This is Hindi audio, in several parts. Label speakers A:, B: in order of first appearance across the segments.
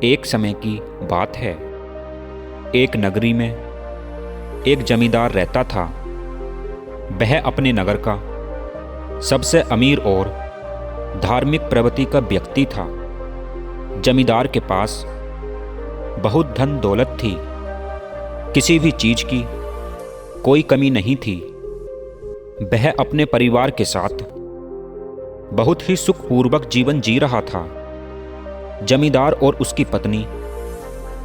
A: एक समय की बात है। एक नगरी में एक जमींदार रहता था। वह अपने नगर का सबसे अमीर और धार्मिक प्रवृत्ति का व्यक्ति था। जमींदार के पास बहुत धन दौलत थी। किसी भी चीज की कोई कमी नहीं थी। वह अपने परिवार के साथ बहुत ही सुखपूर्वक जीवन जी रहा था। जमींदार और उसकी पत्नी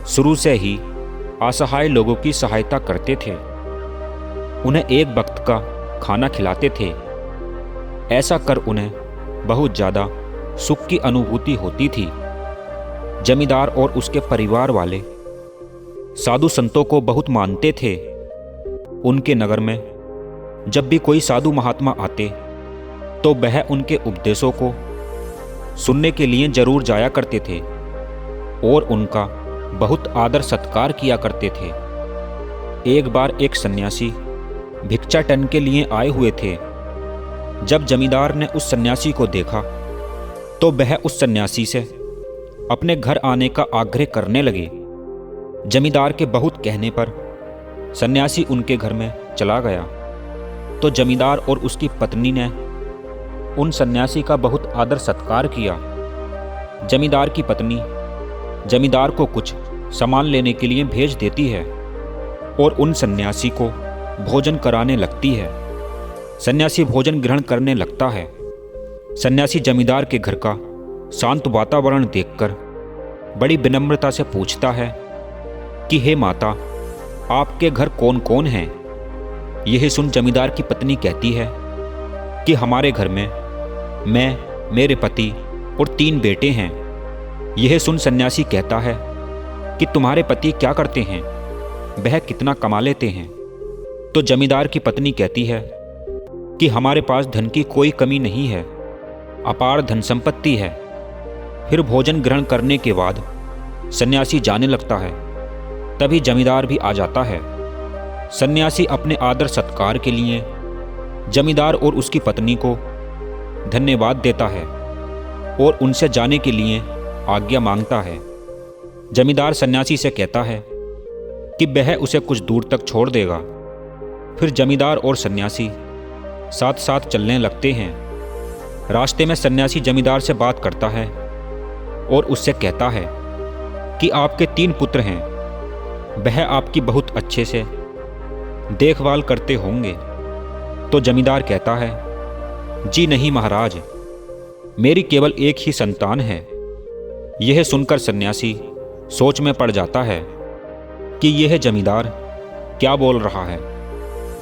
A: शुरू से ही असहाय लोगों की सहायता करते थे। उन्हें एक वक्त का खाना खिलाते थे। ऐसा कर उन्हें बहुत ज़्यादा सुख की अनुभूति होती थी। जमींदार और उसके परिवार वाले साधु संतों को बहुत मानते थे। उनके नगर में जब भी कोई साधु महात्मा आते तो वह उनके उपदेशों को सुनने के लिए जरूर जाया करते थे और उनका बहुत आदर सत्कार किया करते थे। एक बार एक सन्यासी भिक्षाटन के लिए आए हुए थे। जब जमींदार ने उस सन्यासी को देखा तो वह उस सन्यासी से अपने घर आने का आग्रह करने लगे। जमींदार के बहुत कहने पर सन्यासी उनके घर में चला गया तो जमींदार और उसकी पत्नी ने उन सन्यासी का बहुत आदर सत्कार किया। जमींदार की पत्नी जमींदार को कुछ सामान लेने के लिए भेज देती है और उन सन्यासी को भोजन कराने लगती है। सन्यासी भोजन ग्रहण करने लगता है। सन्यासी जमींदार के घर का शांत वातावरण देखकर बड़ी विनम्रता से पूछता है कि हे माता, आपके घर कौन कौन हैं? यह सुन जमींदार की पत्नी कहती है कि हमारे घर में मैं, मेरे पति और 3 बेटे हैं। यह सुन सन्यासी कहता है कि तुम्हारे पति क्या करते हैं? वह कितना कमा लेते हैं? तो जमींदार की पत्नी कहती है कि हमारे पास धन की कोई कमी नहीं है, अपार धन संपत्ति है। फिर भोजन ग्रहण करने के बाद सन्यासी जाने लगता है। तभी जमींदार भी आ जाता है। सन्यासी अपने आदर सत्कार के लिए जमींदार और उसकी पत्नी को धन्यवाद देता है और उनसे जाने के लिए आज्ञा मांगता है। जमींदार सन्यासी से कहता है कि वह उसे कुछ दूर तक छोड़ देगा। फिर जमींदार और सन्यासी साथ साथ चलने लगते हैं। रास्ते में सन्यासी जमींदार से बात करता है और उससे कहता है कि आपके 3 पुत्र हैं। वह आपकी बहुत अच्छे से देखभाल करते होंगे। तो जमींदार कहता है, जी नहीं महाराज, मेरी केवल एक ही संतान है। यह सुनकर सन्यासी सोच में पड़ जाता है कि यह जमींदार क्या बोल रहा है।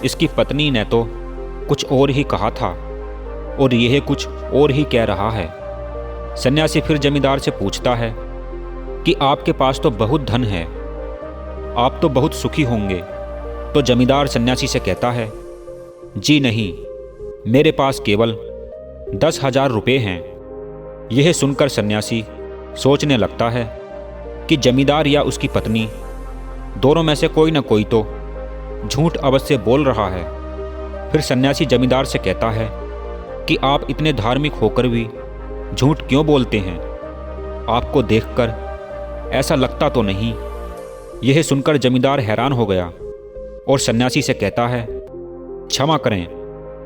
A: इसकी पत्नी ने तो कुछ और ही कहा था और यह कुछ और ही कह रहा है। सन्यासी फिर जमींदार से पूछता है कि आपके पास तो बहुत धन है, आप तो बहुत सुखी होंगे। तो जमींदार सन्यासी से कहता है, जी नहीं, मेरे पास केवल 10,000 रुपये हैं। यह सुनकर सन्यासी सोचने लगता है कि जमींदार या उसकी पत्नी दोनों में से कोई न कोई तो झूठ अवश्य बोल रहा है। फिर सन्यासी जमींदार से कहता है कि आप इतने धार्मिक होकर भी झूठ क्यों बोलते हैं? आपको देखकर ऐसा लगता तो नहीं। यह सुनकर जमींदार हैरान हो गया और सन्यासी से कहता है, क्षमा करें,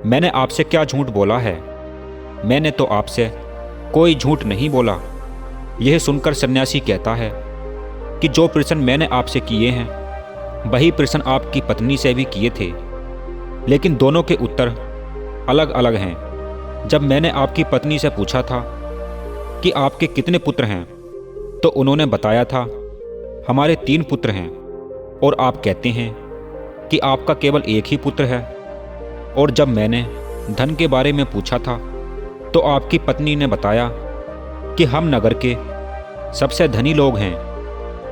A: मैंने आपसे क्या झूठ बोला है? मैंने तो आपसे कोई झूठ नहीं बोला। यह सुनकर सन्यासी कहता है कि जो प्रश्न मैंने आपसे किए हैं वही प्रश्न आपकी पत्नी से भी किए थे, लेकिन दोनों के उत्तर अलग अलग हैं। जब मैंने आपकी पत्नी से पूछा था कि आपके कितने पुत्र हैं तो उन्होंने बताया था हमारे 3 पुत्र हैं, और आप कहते हैं कि आपका केवल एक ही पुत्र है। और जब मैंने धन के बारे में पूछा था तो आपकी पत्नी ने बताया कि हम नगर के सबसे धनी लोग हैं,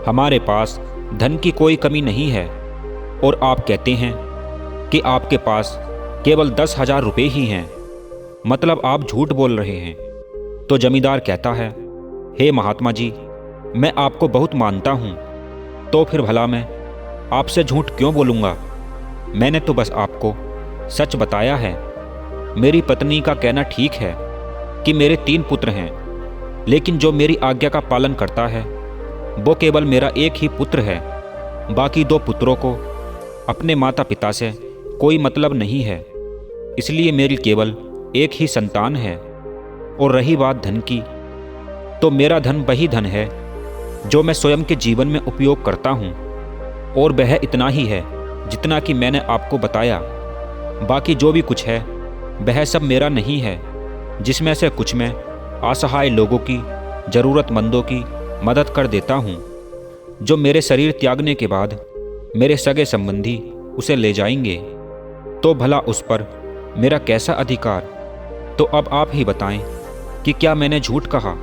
A: हमारे पास धन की कोई कमी नहीं है। और आप कहते हैं कि आपके पास केवल 10,000 रुपये ही हैं, मतलब आप झूठ बोल रहे हैं। तो जमींदार कहता है, हे महात्मा जी, मैं आपको बहुत मानता हूँ, तो फिर भला मैं आपसे झूठ क्यों बोलूँगा? मैंने तो बस आपको सच बताया है। मेरी पत्नी का कहना ठीक है कि मेरे 3 पुत्र हैं, लेकिन जो मेरी आज्ञा का पालन करता है वो केवल मेरा एक ही पुत्र है। बाकी 2 पुत्रों को अपने माता पिता से कोई मतलब नहीं है, इसलिए मेरी केवल एक ही संतान है। और रही बात धन की, तो मेरा धन वही धन है जो मैं स्वयं के जीवन में उपयोग करता हूँ, और वह इतना ही है जितना कि मैंने आपको बताया। बाकी जो भी कुछ है वह सब मेरा नहीं है, जिसमें से कुछ मैं असहाय लोगों की, ज़रूरतमंदों की मदद कर देता हूँ, जो मेरे शरीर त्यागने के बाद मेरे सगे संबंधी उसे ले जाएंगे। तो भला उस पर मेरा कैसा अधिकार? तो अब आप ही बताएं कि क्या मैंने झूठ कहा?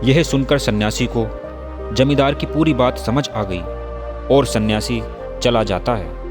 A: यह सुनकर सन्यासी को जमींदार की पूरी बात समझ आ गई और सन्यासी चला जाता है।